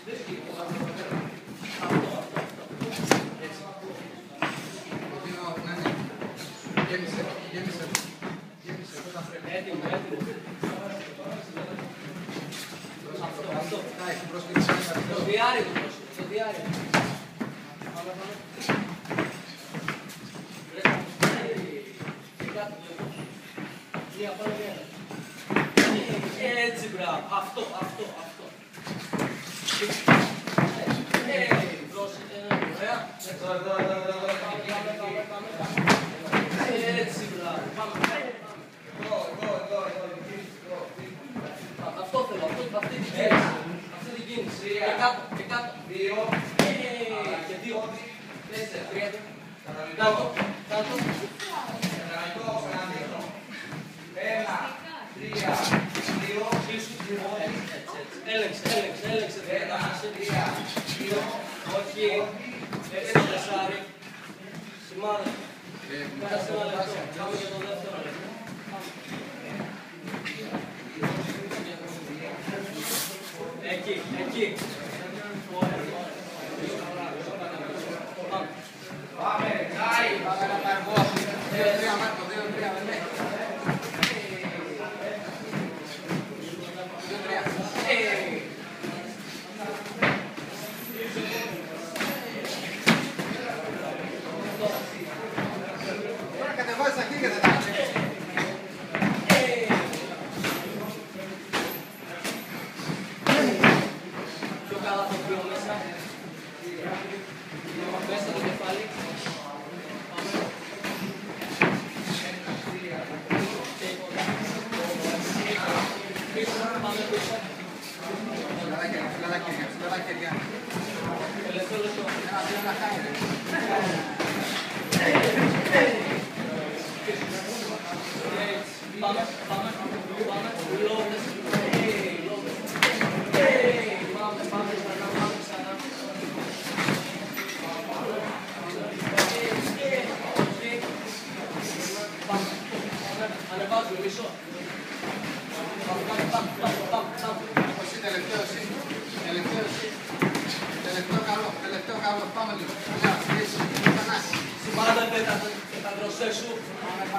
Το διάρρη του, το διάρρη. Έτσι, μπράβο. Αυτό. Πρόσεχε, ωραία. Έτσι, μπράβο. Αυτό θέλω, αυτή την κίνηση. Αυτή την κίνηση. Και κάτω. 2. Και 2. 4. 3. Κάτω. 1, 3, 2. Έλεξε. 3, 2. Όχι. Έτσι, τεσσάρι. Σημάδε. Κάτσε ένα λεπτό. Πάμε για το δεύτερο λεπτό. Εκεί. Πάμε, Τζάι. Πάμε να πάρω. 2-3, Μάρκο, 2-3, βελέ. 2-3. Τώρα κατεβάζεις τα χέρια, δεν τα κάνεις. Πιο καλά το πιο μέσα. Μέσα το κεφάλι. Πάμε πίσω. Ψηλά χέρια. Τελευταίο λεπτό. Ένα χάρη. Πάμε. Λόντες. Πάμε ξανά. Ανεβάζουμε μισό. Τελευταίο καλό. Πάμε λίγο. Σημάδευε τα δροσέ σου.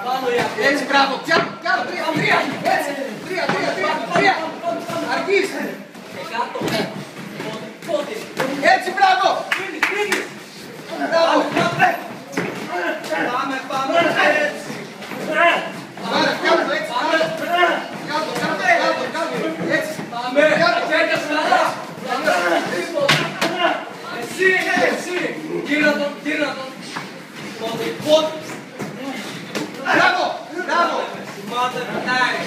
Πάνω η αυτή. Έτσι, μπράβο. Πιάνω. 3. Έτσι. 3. Αργείς. Και κάτω. Πότε. Έτσι, μπράβο. Φύγεις. Μπράβο. Πάμε. Έτσι. Κάτω. Έτσι. Πάμε. Χέρια σου καλά. Εσύ. Γύρνα τον. Πότε. Μπράβο. Σημάδε, πατάει.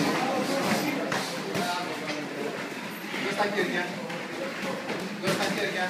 Δώσ' τα χέρια.